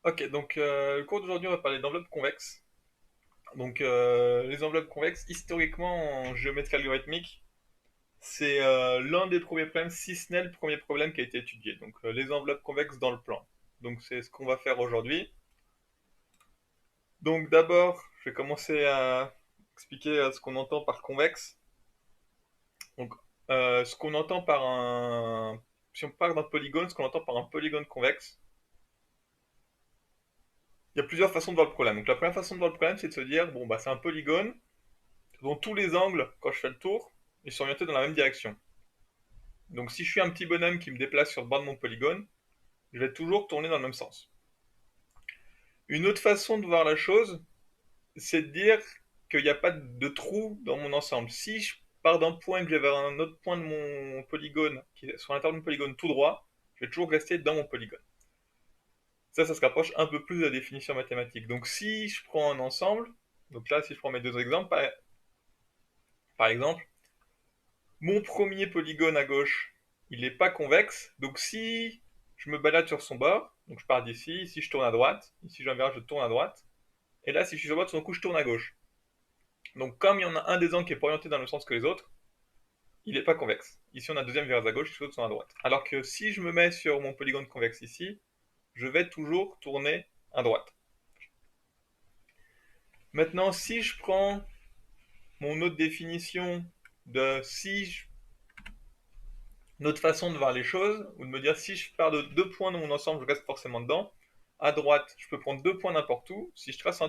Ok, donc le cours d'aujourd'hui, on va parler d'enveloppes convexes. Donc les enveloppes convexes, historiquement en géométrie algorithmique, c'est l'un des premiers problèmes, si ce n'est le premier problème qui a été étudié. Donc les enveloppes convexes dans le plan. Donc c'est ce qu'on va faire aujourd'hui. Donc d'abord, je vais commencer à expliquer ce qu'on entend par convexe. Donc ce qu'on entend par un... Si on part d'un polygone, ce qu'on entend par un polygone convexe, il y a plusieurs façons de voir le problème. Donc la première façon de voir le problème, c'est de se dire, bon bah c'est un polygone, dont tous les angles, quand je fais le tour, ils sont orientés dans la même direction. Donc si je suis un petit bonhomme qui me déplace sur le bord de mon polygone, je vais toujours tourner dans le même sens. Une autre façon de voir la chose, c'est de dire qu'il n'y a pas de trou dans mon ensemble. Si je pars d'un point et que je vais vers un autre point de mon polygone, qui est sur l'intérieur de mon polygone tout droit, je vais toujours rester dans mon polygone. Ça se rapproche un peu plus de la définition mathématique. Donc si je prends un ensemble, donc là si je prends mes deux exemples, par exemple, mon premier polygone à gauche, il n'est pas convexe. Donc si je me balade sur son bord, donc je pars d'ici, si je tourne à droite, ici j'ai un virage, je tourne à droite. Et là, si je suis sur droite, tout d'un coup, je tourne à gauche. Donc comme il y en a un des angles qui est pas orienté dans le même sens que les autres, il n'est pas convexe. Ici, on a un deuxième virage à gauche, les autres sont à droite. Alors que si je me mets sur mon polygone convexe ici, je vais toujours tourner à droite. Maintenant, si je prends mon autre définition de si je une autre façon de voir les choses, ou de me dire si je pars de deux points dans mon ensemble, je reste forcément dedans. À droite, je peux prendre deux points n'importe où. Si je trace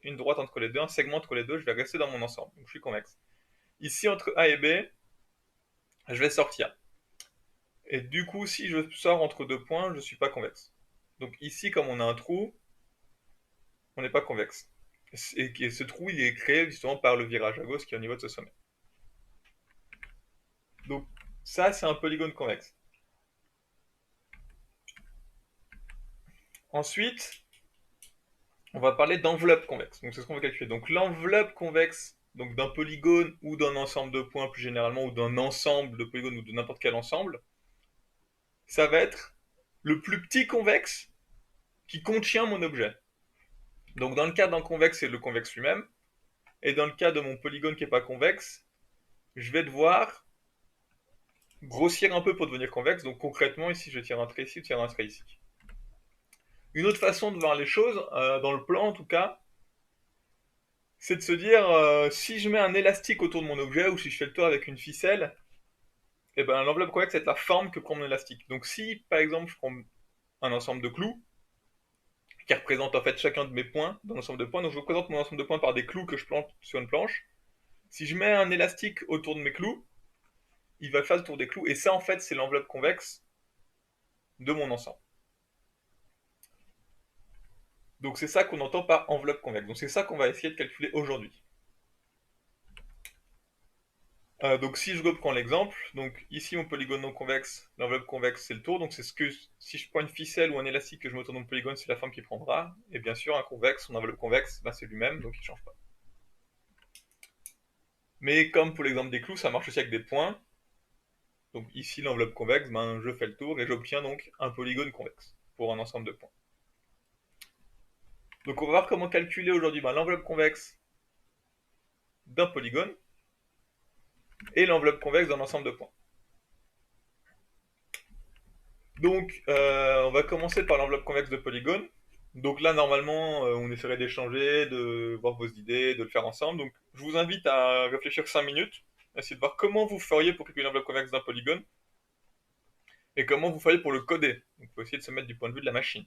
une droite entre les deux, un segment entre les deux, je vais rester dans mon ensemble. Donc je suis convexe. Ici, entre A et B, je vais sortir. Et du coup, si je sors entre deux points, je ne suis pas convexe. Donc ici, comme on a un trou, on n'est pas convexe. Et ce trou, il est créé justement par le virage à gauche qui est au niveau de ce sommet. Donc ça, c'est un polygone convexe. Ensuite, on va parler d'enveloppe convexe. Donc c'est ce qu'on va calculer. Donc l'enveloppe convexe donc d'un polygone ou d'un ensemble de points plus généralement ou d'un ensemble de polygones ou de n'importe quel ensemble, ça va être le plus petit convexe qui contient mon objet. Donc dans le cas d'un convexe, c'est le convexe lui-même. Et dans le cas de mon polygone qui n'est pas convexe, je vais devoir grossir un peu pour devenir convexe. Donc concrètement, ici, je tire un trait ici, je tire un trait ici. Une autre façon de voir les choses, dans le plan en tout cas, c'est de se dire si je mets un élastique autour de mon objet ou si je fais le tour avec une ficelle, et ben l'enveloppe convexe c'est la forme que prend mon élastique. Donc si par exemple je prends un ensemble de clous qui représente en fait chacun de mes points dans l'ensemble de points, donc je représente mon ensemble de points par des clous que je plante sur une planche. Si je mets un élastique autour de mes clous, il va faire le tour des clous et ça en fait c'est l'enveloppe convexe de mon ensemble. Donc c'est ça qu'on entend par enveloppe convexe. Donc c'est ça qu'on va essayer de calculer aujourd'hui. Donc si je reprends l'exemple, donc ici mon polygone non convexe, l'enveloppe convexe c'est le tour, donc c'est ce que si je prends une ficelle ou un élastique que je mets autour de mon polygone, c'est la forme qu'il prendra, et bien sûr un convexe, son enveloppe convexe, ben, c'est lui-même, donc il ne change pas. Mais comme pour l'exemple des clous, ça marche aussi avec des points, donc ici l'enveloppe convexe, ben, je fais le tour et j'obtiens donc un polygone convexe pour un ensemble de points. Donc on va voir comment calculer aujourd'hui ben, l'enveloppe convexe d'un polygone et l'enveloppe convexe d'un ensemble de points. Donc, on va commencer par l'enveloppe convexe de polygone. Donc là, normalement, on essaierait d'échanger, de voir vos idées, de le faire ensemble. Donc, je vous invite à réfléchir 5 minutes, à essayer de voir comment vous feriez pour calculer l'enveloppe convexe d'un polygone et comment vous feriez pour le coder. Donc, il faut essayer de se mettre du point de vue de la machine.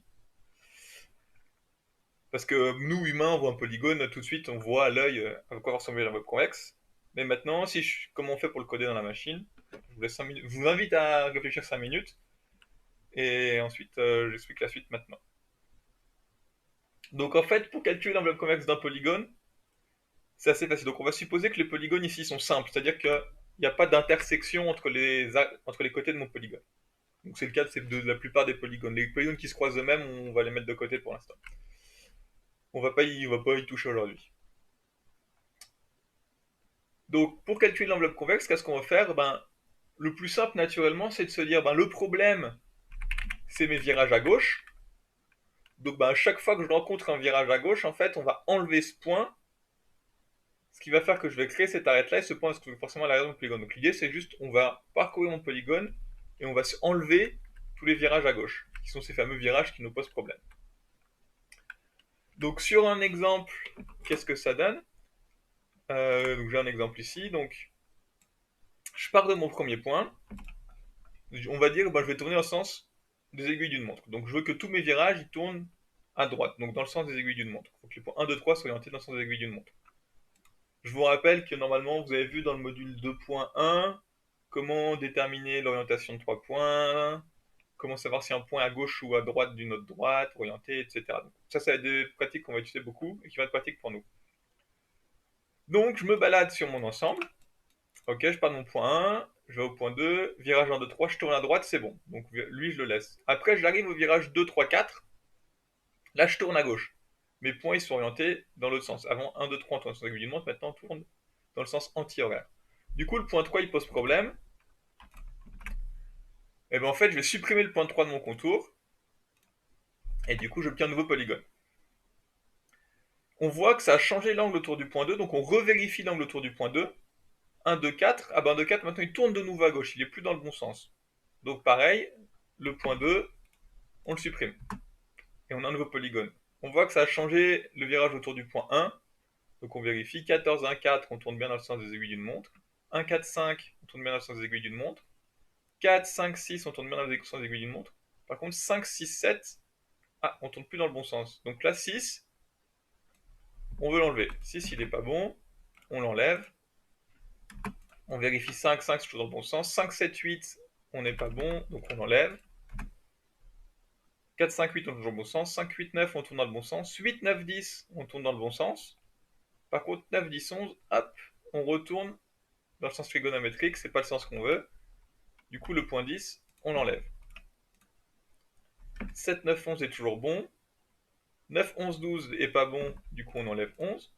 Parce que nous, humains, on voit un polygone, tout de suite, on voit à l'œil à quoi ressemble l'enveloppe convexe. Mais maintenant, comment on fait pour le coder dans la machine, je vous laisse 5 minutes. Je vous invite à réfléchir 5 minutes et ensuite, j'explique la suite maintenant. Donc en fait, pour calculer l'enveloppe convexe d'un polygone, c'est assez facile. Donc on va supposer que les polygones ici sont simples, c'est-à-dire qu'il n'y a pas d'intersection entre les côtés de mon polygone. Donc c'est le cas de la plupart des polygones. Les polygones qui se croisent eux-mêmes, on va les mettre de côté pour l'instant. On va pas y toucher aujourd'hui. Donc pour calculer l'enveloppe convexe, qu'est-ce qu'on va faire? Le plus simple naturellement, c'est de se dire le problème, c'est mes virages à gauche. Donc à chaque fois que je rencontre un virage à gauche, en fait, on va enlever ce point, ce qui va faire que je vais créer cette arête-là, et ce point se trouve forcément à l'arrière de mon polygone. Donc l'idée, c'est juste, on va parcourir mon polygone, et on va se enlever tous les virages à gauche, qui sont ces fameux virages qui nous posent problème. Donc sur un exemple, qu'est-ce que ça donne? Donc j'ai un exemple ici, donc je pars de mon premier point, on va dire, je vais tourner dans le sens des aiguilles d'une montre. Donc je veux que tous mes virages ils tournent à droite, donc dans le sens des aiguilles d'une montre. Il faut que les points 1, 2, 3 soient orientés dans le sens des aiguilles d'une montre. Je vous rappelle que normalement vous avez vu dans le module 2.1 comment déterminer l'orientation de 3 points, comment savoir si un point est à gauche ou à droite d'une autre droite, orienté, etc. Donc, ça va être des pratiques qu'on va utiliser beaucoup et qui vont être pratiques pour nous. Donc je me balade sur mon ensemble. Ok, je pars de mon point 1, je vais au point 2, virage 1, 2, 3, je tourne à droite, c'est bon. Donc lui, je le laisse. Après, j'arrive au virage 2, 3, 4. Là, je tourne à gauche. Mes points, ils sont orientés dans l'autre sens. Avant 1, 2, 3, on tourne dans le sens aiguille d'une montre, maintenant on tourne dans le sens anti-horaire. Du coup, le point 3, il pose problème. Et bien en fait, je vais supprimer le point 3 de mon contour. Et du coup, j'obtiens un nouveau polygone. On voit que ça a changé l'angle autour du point 2, donc on revérifie l'angle autour du point 2. 1, 2, 4. Ah ben 1, 2, 4, maintenant il tourne de nouveau à gauche, il est plus dans le bon sens. Donc pareil, le point 2, on le supprime. Et on a un nouveau polygone. On voit que ça a changé le virage autour du point 1. Donc on vérifie. 14, 1, 4, on tourne bien dans le sens des aiguilles d'une montre. 1, 4, 5, on tourne bien dans le sens des aiguilles d'une montre. 4, 5, 6, on tourne bien dans le sens des aiguilles d'une montre. Par contre, 5, 6, 7, ah, on tourne plus dans le bon sens. Donc là, 6, on veut l'enlever. 6, il n'est pas bon. On l'enlève. On vérifie 5, 5, c'est toujours dans le bon sens. 5, 7, 8, on n'est pas bon, donc on l'enlève. 4, 5, 8, on tourne dans le bon sens. 5, 8, 9, on tourne dans le bon sens. 8, 9, 10, on tourne dans le bon sens. Par contre, 9, 10, 11, hop, on retourne dans le sens trigonométrique, c'est pas le sens qu'on veut. Du coup, le point 10, on l'enlève. 7, 9, 11 est toujours bon. 9, 11, 12 est pas bon, du coup on enlève 11.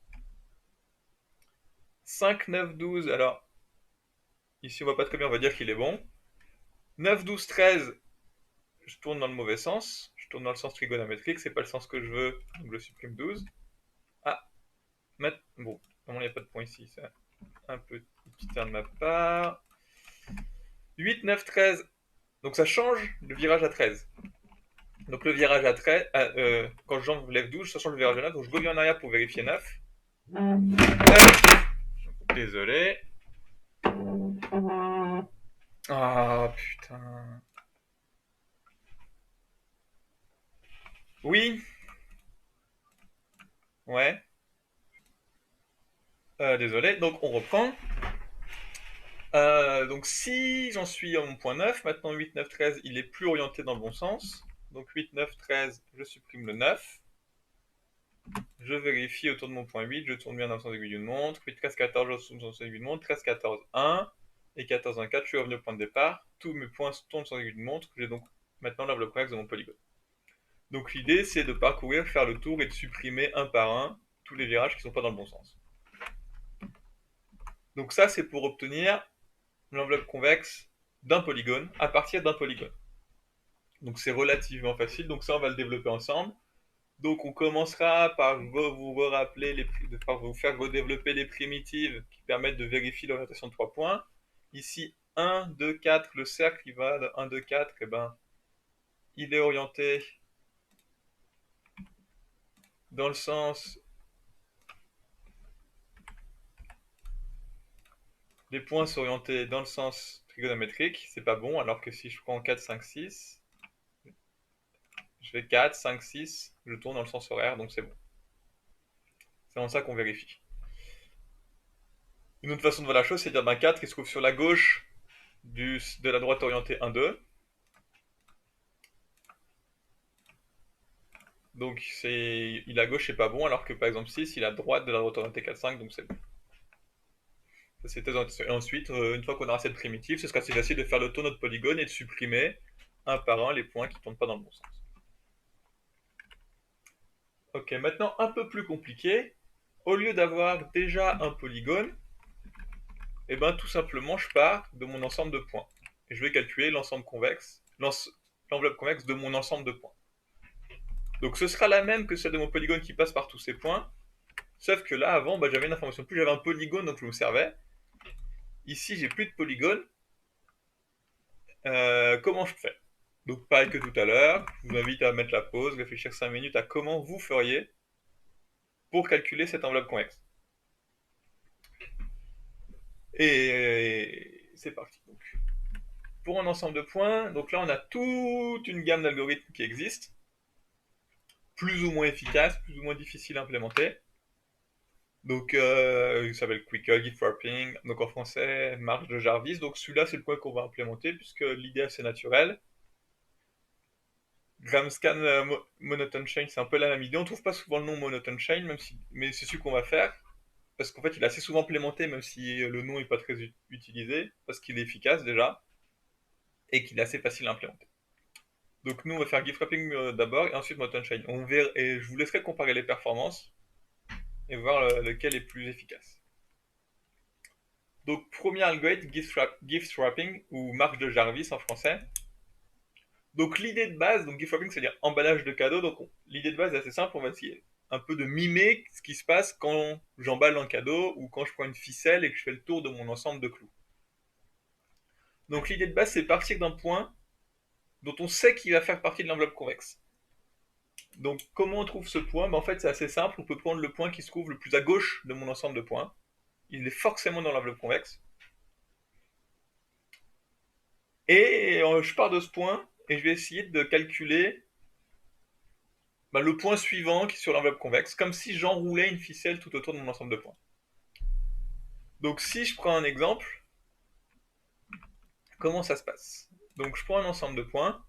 5, 9, 12, alors, ici on voit pas très bien, on va dire qu'il est bon. 9, 12, 13, je tourne dans le mauvais sens. Je tourne dans le sens trigonométrique, c'est pas le sens que je veux, donc je supprime 12. Ah, bon, normalement il n'y a pas de point ici, c'est un petit erreur de ma part. 8, 9, 13, donc ça change le virage à 13. Donc le virage à 13, quand j'enlève 12, ça change le virage à 9, donc je reviens en arrière pour vérifier 9. 9. Désolé. Ah putain. Oui. Ouais. Désolé. Donc on reprend. Donc si j'en suis à mon point 9, maintenant 8, 9, 13, il est plus orienté dans le bon sens. Donc 8, 9, 13, je supprime le 9. Je vérifie autour de mon point 8, je tourne bien dans le sens aiguille d'une montre. 8, 13, 14, je tourne dans le sens aiguille d'une montre. 13, 14, 1. Et 14, 1, 4, je suis revenu au point de départ. Tous mes points tournent dans le sens aiguille d'une montre. J'ai donc maintenant l'enveloppe convexe de mon polygone. Donc l'idée, c'est de parcourir, faire le tour et de supprimer un par un tous les virages qui ne sont pas dans le bon sens. Donc ça, c'est pour obtenir l'enveloppe convexe d'un polygone à partir d'un polygone. Donc c'est relativement facile, donc ça, on va le développer ensemble. Donc on commencera par vous rappeler par vous faire redévelopper les primitives qui permettent de vérifier l'orientation de 3 points. Ici, 1, 2, 4, le cercle, il va de 1, 2, 4, et ben, il est orienté dans le sens des points sont orientés dans le sens trigonométrique, c'est pas bon, alors que si je prends 4, 5, 6, je fais 4, 5, 6, je tourne dans le sens horaire, donc c'est bon. C'est dans ça qu'on vérifie. Une autre façon de voir la chose, c'est de dire 4, il se trouve sur la gauche de la droite orientée 1, 2. Donc il à gauche, c'est pas bon, alors que par exemple 6, il est à droite de la droite orientée 4, 5, donc c'est bon. Et ensuite, une fois qu'on aura cette primitive, ce sera assez facile de faire le tour de notre polygone et de supprimer un par un les points qui ne tournent pas dans le bon sens. Ok, maintenant un peu plus compliqué. Au lieu d'avoir déjà un polygone, et ben tout simplement je pars de mon ensemble de points. Et je vais calculer l'ensemble convexe, l'enveloppe convexe de mon ensemble de points. Donc ce sera la même que celle de mon polygone qui passe par tous ces points, sauf que là, avant, j'avais une information de plus, j'avais un polygone, donc je me servais. Ici, j'ai plus de polygone. Comment je fais? Donc pareil que tout à l'heure, je vous invite à mettre la pause, réfléchir 5 minutes à comment vous feriez pour calculer cette enveloppe convexe. Et c'est parti. Donc, pour un ensemble de points, donc là on a toute une gamme d'algorithmes qui existent, plus ou moins efficaces, plus ou moins difficiles à implémenter. Donc il s'appelle Quickle, Gift Wrapping, donc en français marge de Jarvis. Donc celui-là c'est le point qu'on va implémenter puisque l'idée c'est naturel. Gramscan Monotone Chain, c'est un peu la même idée. On trouve pas souvent le nom Monotone Chain, mais c'est celui qu'on va faire. Parce qu'en fait, il est assez souvent implémenté, même si le nom n'est pas très utilisé, parce qu'il est efficace déjà, et qu'il est assez facile à implémenter. Donc nous, on va faire gift wrapping d'abord, et ensuite Monotone Chain. Et je vous laisserai comparer les performances, et voir lequel est plus efficace. Donc premier algorithme, gift wrapping, ou marque de Jarvis en français. Donc l'idée de base, donc gift wrapping, c'est-à-dire emballage de cadeau. Donc l'idée de base est assez simple, on va essayer un peu de mimer ce qui se passe quand j'emballe un cadeau ou quand je prends une ficelle et que je fais le tour de mon ensemble de clous. Donc l'idée de base, c'est partir d'un point dont on sait qu'il va faire partie de l'enveloppe convexe. Donc comment on trouve ce point? En fait, c'est assez simple, on peut prendre le point qui se trouve le plus à gauche de mon ensemble de points. Il est forcément dans l'enveloppe convexe. Et je pars de ce point et je vais essayer de calculer le point suivant qui est sur l'enveloppe convexe, comme si j'enroulais une ficelle tout autour de mon ensemble de points. Donc si je prends un exemple, comment ça se passe? Donc je prends un ensemble de points,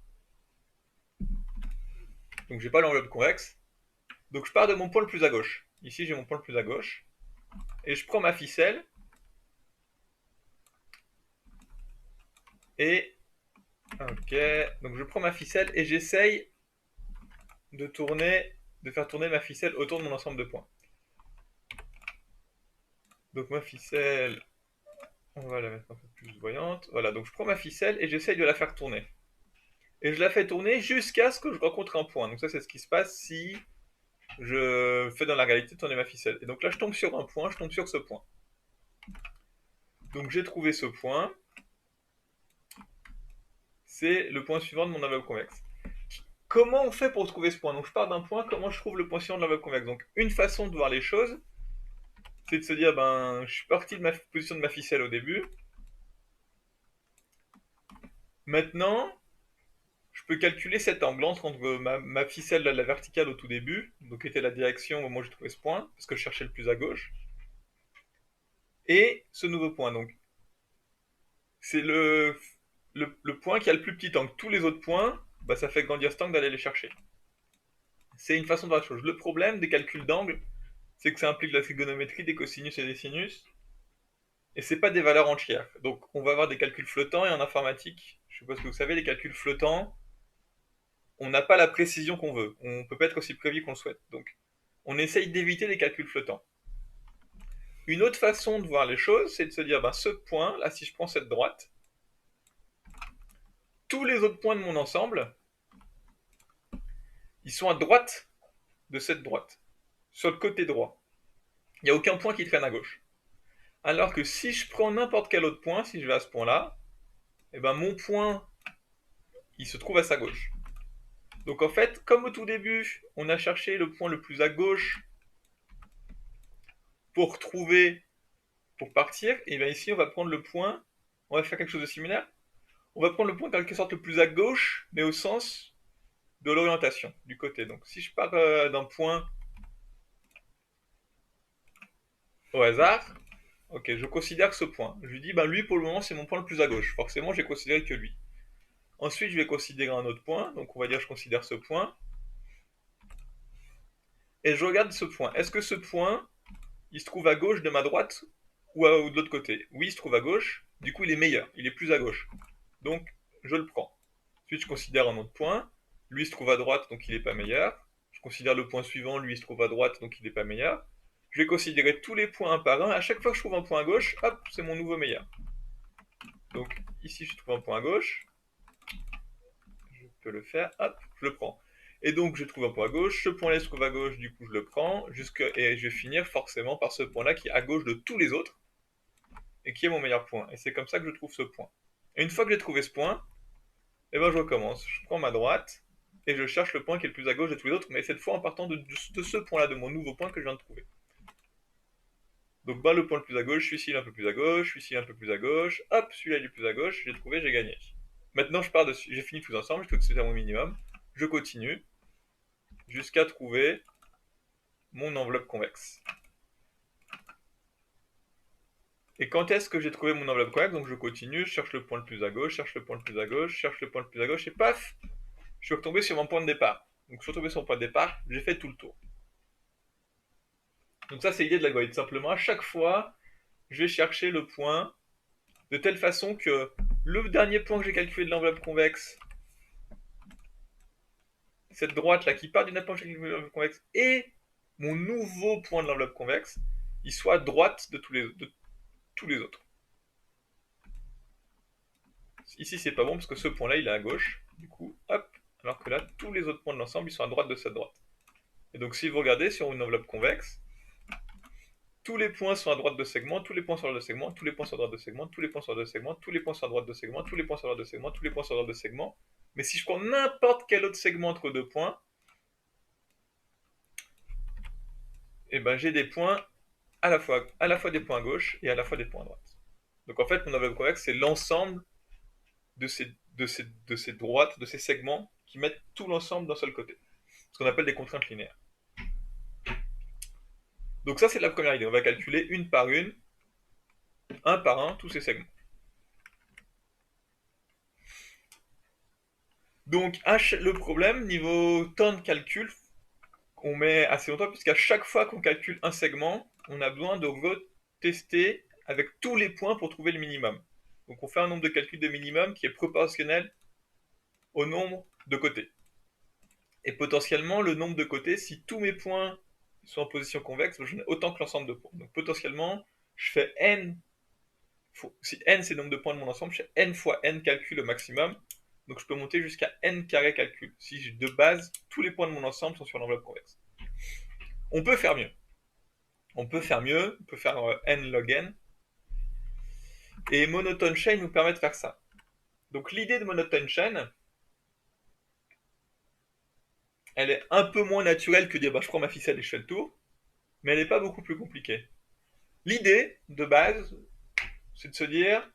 donc j'ai pas l'enveloppe convexe, donc je pars de mon point le plus à gauche. Ici j'ai mon point le plus à gauche, et je prends ma ficelle, et ok, donc je prends ma ficelle et j'essaye de faire tourner ma ficelle autour de mon ensemble de points. Donc ma ficelle, on va la mettre un peu plus voyante. Voilà, donc je prends ma ficelle et j'essaye de la faire tourner. Et je la fais tourner jusqu'à ce que je rencontre un point. Donc ça c'est ce qui se passe si je fais dans la réalité tourner ma ficelle. Et donc là je tombe sur un point, je tombe sur ce point. Donc j'ai trouvé ce point. C'est le point suivant de mon enveloppe convexe. Comment on fait pour trouver ce point? Donc je pars d'un point, comment je trouve le point suivant de l'enveloppe convexe? Donc une façon de voir les choses, c'est de se dire, je suis parti de ma position de ma ficelle au début. Maintenant, je peux calculer cet angle entre ma ficelle à la verticale au tout début, donc qui était la direction au moment où j'ai trouvé ce point, parce que je cherchais le plus à gauche, et ce nouveau point. Donc c'est le point qui a le plus petit angle. Tous les autres points, ça fait grandir cet angle d'aller les chercher. C'est une façon de voir la chose. Le problème des calculs d'angle, c'est que ça implique la trigonométrie, des cosinus et des sinus, et c'est pas des valeurs entières. Donc on va avoir des calculs flottants, et en informatique, je suppose que vous savez, les calculs flottants, on n'a pas la précision qu'on veut. On peut pas être aussi précis qu'on le souhaite. Donc on essaye d'éviter les calculs flottants. Une autre façon de voir les choses, c'est de se dire, ce point, là, si je prends cette droite, tous les autres points de mon ensemble, ils sont à droite de cette droite, sur le côté droit. Il n'y a aucun point qui traîne à gauche. Alors que si je prends n'importe quel autre point, si je vais à ce point-là, mon point, il se trouve à sa gauche. Donc en fait, comme au tout début, on a cherché le point le plus à gauche pour partir, et bien ici on va prendre le point, on va faire quelque chose de similaire. On va prendre le point en quelque sorte le plus à gauche, mais au sens de l'orientation, du côté. Donc si je pars d'un point au hasard, ok, je considère ce point. Je lui dis, lui pour le moment c'est mon point le plus à gauche. Forcément j'ai considéré que lui. Ensuite je vais considérer un autre point, donc on va dire je considère ce point. Et je regarde ce point. Est-ce que ce point, il se trouve à gauche de ma droite ou de l'autre côté? Oui, il se trouve à gauche, du coup il est meilleur, il est plus à gauche. Donc je le prends. Ensuite je considère un autre point, lui il se trouve à droite donc il n'est pas meilleur. Je considère le point suivant, lui il se trouve à droite donc il n'est pas meilleur. Je vais considérer tous les points un par un, à chaque fois que je trouve un point à gauche, hop, c'est mon nouveau meilleur. Donc ici je trouve un point à gauche, je peux le faire, hop, je le prends. Et donc je trouve un point à gauche, ce point-là se trouve à gauche, du coup je le prends, et je vais finir forcément par ce point-là qui est à gauche de tous les autres, et qui est mon meilleur point. Et c'est comme ça que je trouve ce point. Et une fois que j'ai trouvé ce point, et ben je recommence. Je prends ma droite, et je cherche le point qui est le plus à gauche de tous les autres, mais cette fois en partant de ce point-là, de mon nouveau point que je viens de trouver. Donc bah, le point le plus à gauche, celui-ci un peu plus à gauche, celui-ci un peu plus à gauche, hop, celui-là il est plus à gauche, j'ai trouvé, j'ai gagné. Maintenant je pars dessus, j'ai fini tous ensemble, je trouve que c'est à mon minimum, je continue, jusqu'à trouver mon enveloppe convexe. Et quand est-ce que j'ai trouvé mon enveloppe convexe? Donc je continue, je cherche le point le plus à gauche, cherche le point le plus à gauche, cherche le point le plus à gauche, et paf, je suis retombé sur mon point de départ. Donc je suis retombé sur mon point de départ, j'ai fait tout le tour. Donc ça c'est l'idée de l'algorithme, simplement à chaque fois, je vais chercher le point de telle façon que le dernier point que j'ai calculé de l'enveloppe convexe, cette droite là qui part d'une point que j'ai calculé de l'enveloppe convexe, et mon nouveau point de l'enveloppe convexe, il soit à droite de tous les autres. Ici c'est pas bon parce que ce point là il est à gauche, du coup hop, alors que là tous les autres points de l'ensemble ils sont à droite de cette droite. Et donc si vous regardez sur une enveloppe convexe, tous les points sont à droite de segment, tous les points sont à droite de segment, tous les points sont à droite de segment, tous les points sont à droite de segment, tous les points sont à droite de segment, tous les points sont à droite de segment, tous les points sont à droite de segment. Mais si je prends n'importe quel autre segment entre deux points, et ben j'ai des points à la fois des points à gauche et à la fois des points à droite. Donc en fait mon enveloppe convexe c'est l'ensemble de ces droites, de ces segments qui mettent tout l'ensemble d'un seul côté. Ce qu'on appelle des contraintes linéaires. Donc ça c'est la première idée, on va calculer une par un, tous ces segments. Donc le problème, niveau temps de calcul, on met assez longtemps, puisqu'à chaque fois qu'on calcule un segment, on a besoin de retester avec tous les points pour trouver le minimum. Donc on fait un nombre de calculs de minimum qui est proportionnel au nombre de côtés. Et potentiellement, le nombre de côtés, si tous mes points sont en position convexe, j'en ai autant que l'ensemble de points. Donc potentiellement, je fais n, si n c'est le nombre de points de mon ensemble, je fais n fois n calculs au maximum. Donc je peux monter jusqu'à n carré calcul. Si de base, tous les points de mon ensemble sont sur l'enveloppe convexe. On peut faire mieux. On peut faire n log n. Et monotone chain nous permet de faire ça. Donc l'idée de monotone chain, elle est un peu moins naturelle que dire bah, je prends ma ficelle et je fais le tour, mais elle n'est pas beaucoup plus compliquée. L'idée de base, c'est de se dire,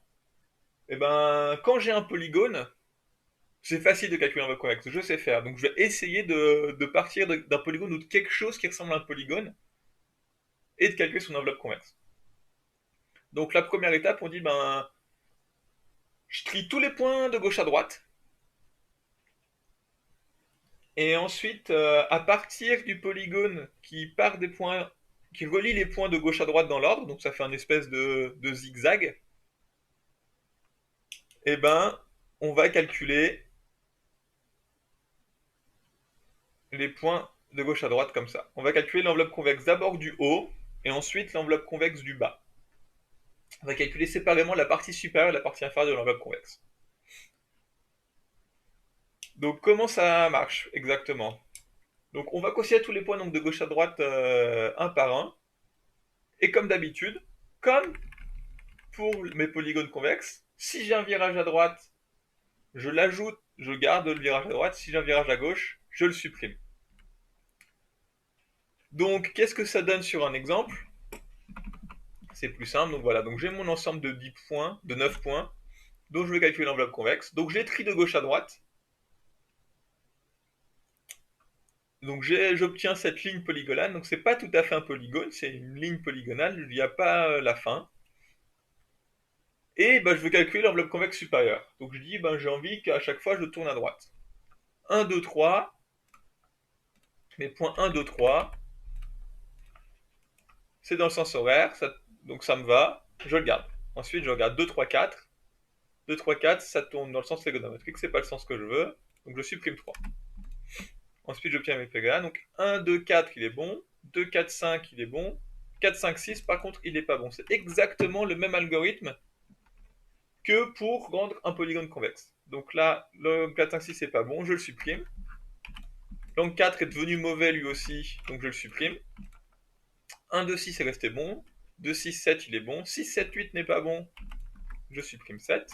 eh ben, quand j'ai un polygone, c'est facile de calculer un enveloppe convexe, je sais faire. Donc je vais essayer de partir d'un polygone ou de quelque chose qui ressemble à un polygone et de calculer son enveloppe convexe. Donc la première étape, on dit, ben, je trie tous les points de gauche à droite. Et ensuite, à partir du polygone qui part des points, qui relie les points de gauche à droite dans l'ordre, donc ça fait un espèce de zigzag, et ben, on va calculer les points de gauche à droite comme ça. On va calculer l'enveloppe convexe d'abord du haut, et ensuite l'enveloppe convexe du bas. On va calculer séparément la partie supérieure et la partie inférieure de l'enveloppe convexe. Donc comment ça marche exactement? Donc on va considérer tous les points donc, de gauche à droite un par un. Et comme d'habitude, comme pour mes polygones convexes, si j'ai un virage à droite, je l'ajoute, je garde le virage à droite. Si j'ai un virage à gauche, je le supprime. Donc qu'est-ce que ça donne sur un exemple? C'est plus simple, donc voilà, donc j'ai mon ensemble de 10 points, de 9 points, dont je vais calculer l'enveloppe convexe. Donc j'ai tri de gauche à droite. Donc j'obtiens cette ligne polygonale, donc c'est pas tout à fait un polygone, c'est une ligne polygonale, il n'y a pas la fin. Et ben, je veux calculer l'enveloppe convexe supérieure. Donc je dis, ben, j'ai envie qu'à chaque fois je tourne à droite. 1, 2, 3, mes points 1, 2, 3, c'est dans le sens horaire, donc ça me va, je le garde. Ensuite je regarde 2, 3, 4. 2, 3, 4, ça tourne dans le sens trigonométrique, c'est pas le sens que je veux, donc je supprime 3. Ensuite j'obtiens mes PGA, donc 1, 2, 4 il est bon, 2, 4, 5 il est bon, 4, 5, 6 par contre il n'est pas bon. C'est exactement le même algorithme que pour rendre un polygone convexe. Donc là, le 4, 5, 6 c'est pas bon, je le supprime. L'angle 4 est devenu mauvais lui aussi, donc je le supprime. 1, 2, 6 est resté bon. 2, 6, 7 il est bon. 6, 7, 8 n'est pas bon, je supprime 7.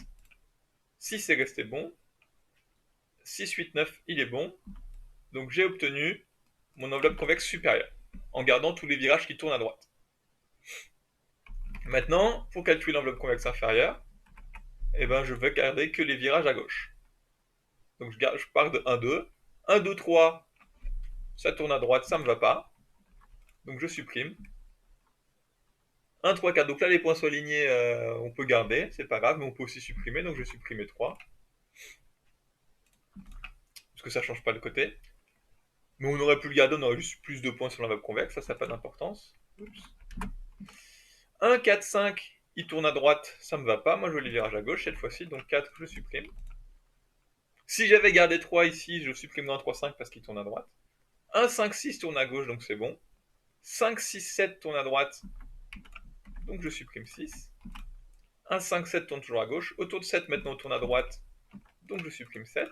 6 est resté bon. 6, 8, 9 il est bon. Donc j'ai obtenu mon enveloppe convexe supérieure, en gardant tous les virages qui tournent à droite. Maintenant, pour calculer l'enveloppe convexe inférieure, eh ben, je vais garder que les virages à gauche. Donc je pars de 1, 2. 1, 2, 3, ça tourne à droite, ça ne me va pas. Donc je supprime. 1, 3, 4. Donc là, les points sont alignés, on peut garder, c'est pas grave, mais on peut aussi supprimer. Donc je vais supprimer 3. Parce que ça ne change pas le côté. Mais on aurait pu le garder, on aurait juste plus de points sur l'enveloppe convexe, ça n'a pas d'importance. 1, 4, 5, il tourne à droite, ça me va pas. Moi, je veux les virages à gauche cette fois-ci, donc 4, je supprime. Si j'avais gardé 3 ici, je supprime 1, 3, 5 parce qu'il tourne à droite. 1, 5, 6 tourne à gauche, donc c'est bon. 5, 6, 7 tourne à droite, donc je supprime 6. 1, 5, 7 tourne toujours à gauche. Autour de 7, maintenant, on tourne à droite, donc je supprime 7.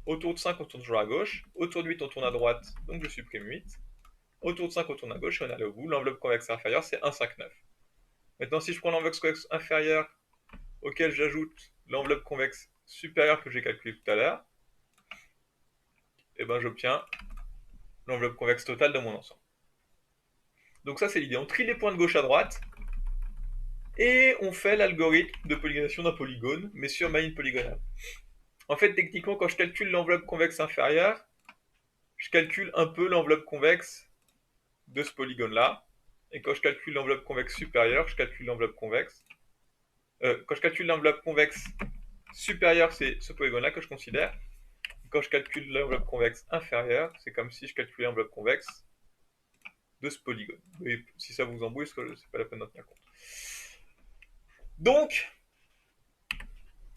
Autour de 5, on tourne toujours à gauche. Autour de 8, on tourne à droite, donc je supprime 8. Autour de 5, on tourne à gauche et on est allé au bout. L'enveloppe convexe inférieure, c'est 1, 5, 9. Maintenant, si je prends l'enveloppe convexe inférieure, auquel j'ajoute l'enveloppe convexe supérieure que j'ai calculée tout à l'heure, et ben j'obtiens l'enveloppe convexe totale de mon ensemble. Donc ça, c'est l'idée. On trie les points de gauche à droite, et on fait l'algorithme de polygonisation d'un polygone, mais sur ma ligne polygonale. En fait, techniquement, quand je calcule l'enveloppe convexe inférieure, je calcule un peu l'enveloppe convexe de ce polygone-là. Et quand je calcule l'enveloppe convexe supérieure, je calcule l'enveloppe convexe. Quand je calcule l'enveloppe convexe supérieure, c'est ce polygone-là que je considère. Quand je calcule l'enveloppe convexe inférieure, c'est comme si je calculais l'enveloppe convexe de ce polygone. Et si ça vous embrouille, c'est pas la peine d'en tenir compte. Donc,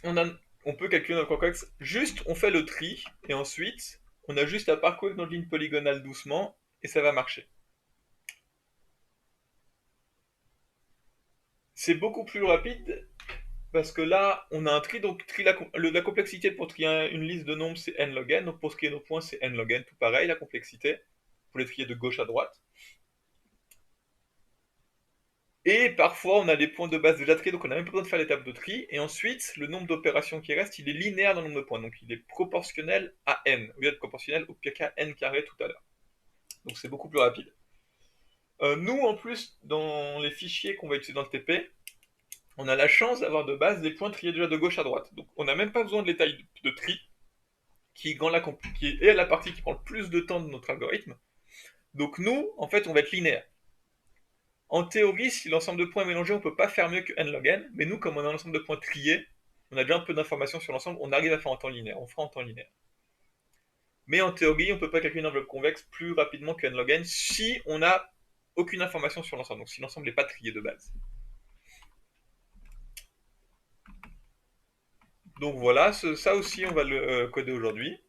on peut calculer l'enveloppe convexe. Juste, on fait le tri, et ensuite, on a juste à parcourir notre ligne polygonale doucement, et ça va marcher. C'est beaucoup plus rapide, parce que là, on a un tri, donc la complexité pour trier une liste de nombres, c'est n log n, donc pour trier nos points, c'est n log n, tout pareil, la complexité, pour les trier de gauche à droite. Et parfois, on a des points de base déjà triés, donc on n'a même pas besoin de faire l'étape de tri, et ensuite, le nombre d'opérations qui reste, il est linéaire dans le nombre de points, donc il est proportionnel à n, au lieu d'être proportionnel au pk n carré tout à l'heure. Donc c'est beaucoup plus rapide. Nous, en plus, dans les fichiers qu'on va utiliser dans le TP, on a la chance d'avoir de base des points triés déjà de gauche à droite. Donc on n'a même pas besoin de l'état de tri, qui est la partie qui prend le plus de temps de notre algorithme. Donc nous, en fait, on va être linéaire. En théorie, si l'ensemble de points est mélangé, on ne peut pas faire mieux que n log n, mais nous, comme on a un ensemble de points triés, on a déjà un peu d'informations sur l'ensemble, on arrive à faire en temps linéaire, on fera en temps linéaire. Mais en théorie, on ne peut pas calculer une enveloppe convexe plus rapidement que n log n si on n'a aucune information sur l'ensemble, donc si l'ensemble n'est pas trié de base. Donc voilà, ça aussi on va le coder aujourd'hui.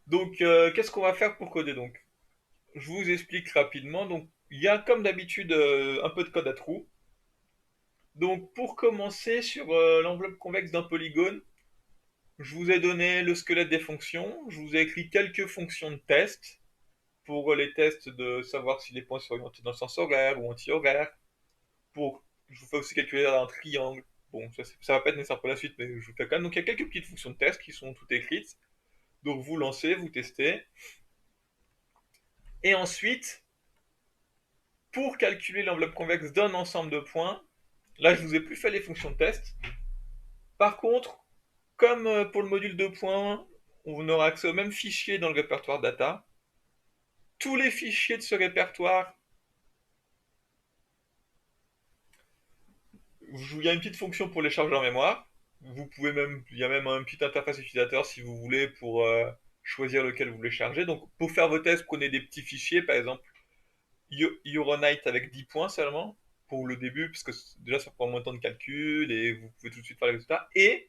Donc qu'est-ce qu'on va faire pour coder donc? Je vous explique rapidement. Donc il y a comme d'habitude un peu de code à trous. Donc pour commencer sur l'enveloppe convexe d'un polygone, je vous ai donné le squelette des fonctions, je vous ai écrit quelques fonctions de test pour les tests de savoir si les points sont orientés dans le sens horaire ou anti-horaire. Je vous fais aussi calculer un triangle. Bon, ça va pas être nécessaire pour la suite, mais je vous fais quand même. Donc il y a quelques petites fonctions de test qui sont toutes écrites. Donc vous lancez, vous testez. Et ensuite, pour calculer l'enveloppe convexe d'un ensemble de points, là je vous ai plus fait les fonctions de test. Par contre, comme pour le module de points, on aura accès au même fichier dans le répertoire data. Tous les fichiers de ce répertoire, il y a une petite fonction pour les charger en mémoire. Il y a même une petite interface utilisateur si vous voulez pour choisir lequel vous voulez charger. Donc pour faire vos tests, prenez des petits fichiers, par exemple Euronite avec 10 points seulement pour le début, parce que déjà ça prend moins de temps de calcul et vous pouvez tout de suite faire les résultats. Et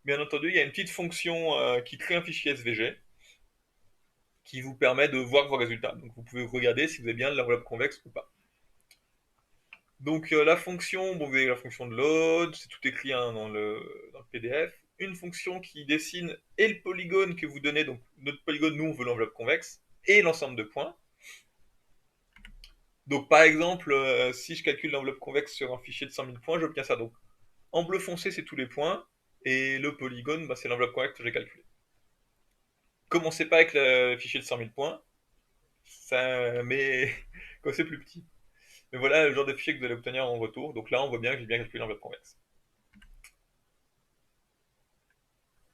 bien entendu, il y a une petite fonction qui crée un fichier SVG qui vous permet de voir vos résultats. Donc vous pouvez regarder si vous avez bien l'enveloppe convexe ou pas. Donc la fonction, bon, vous avez la fonction de load, c'est tout écrit hein, dans le PDF. une fonction qui dessine et le polygone que vous donnez, donc notre polygone, nous on veut l'enveloppe convexe, et l'ensemble de points. Donc par exemple, si je calcule l'enveloppe convexe sur un fichier de 100 000 points, j'obtiens ça. Donc en bleu foncé, c'est tous les points, et le polygone, bah, c'est l'enveloppe convexe que j'ai calculée. Commencez pas avec le fichier de 100 000 points, ça, mais quand c'est plus petit. Mais voilà le genre de fichier que vous allez obtenir en retour. Donc là, on voit bien que j'ai bien calculé l'enveloppe convexe.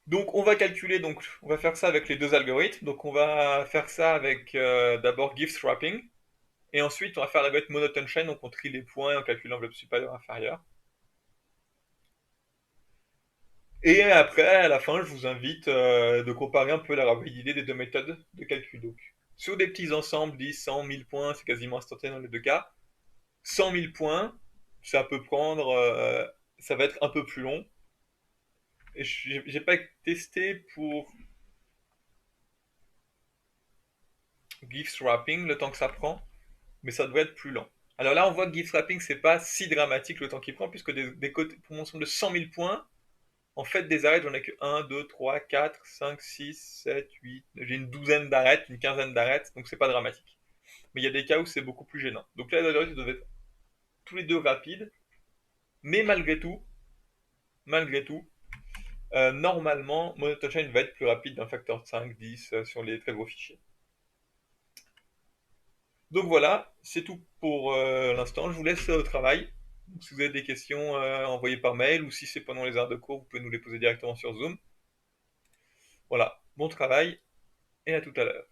Donc on va calculer, donc on va faire ça avec les deux algorithmes. Donc on va faire ça avec d'abord gift wrapping, et ensuite on va faire l'algorithme monotone chain, donc on trie les points et on calcule l'enveloppe supérieure et inférieure. Et après, à la fin, je vous invite de comparer un peu la rapidité des deux méthodes de calcul. Donc, sur des petits ensembles, 10, 100, 1000 points, c'est quasiment instantané dans les deux cas. 100 000 points, ça peut prendre, ça va être un peu plus long. Et j'ai pas testé pour gift wrapping le temps que ça prend, mais ça devrait être plus lent. Alors là, on voit que gift wrapping, c'est pas si dramatique le temps qu'il prend, puisque des côtés, pour mon ensemble de 100 000 points, en fait, des arêtes, j'en ai que 1, 2, 3, 4, 5, 6, 7, 8. J'ai une douzaine d'arêtes, une quinzaine d'arêtes, donc c'est pas dramatique. Mais il y a des cas où c'est beaucoup plus gênant. Donc là, les algorithmes doivent être tous les deux rapides, mais malgré tout, normalement, Monotone Chain va être plus rapide d'un facteur de 5, 10 sur les très gros fichiers. Donc voilà, c'est tout pour l'instant. Je vous laisse au travail. Donc, si vous avez des questions, envoyez par mail, ou si c'est pendant les heures de cours, vous pouvez nous les poser directement sur Zoom. Voilà, bon travail et à tout à l'heure.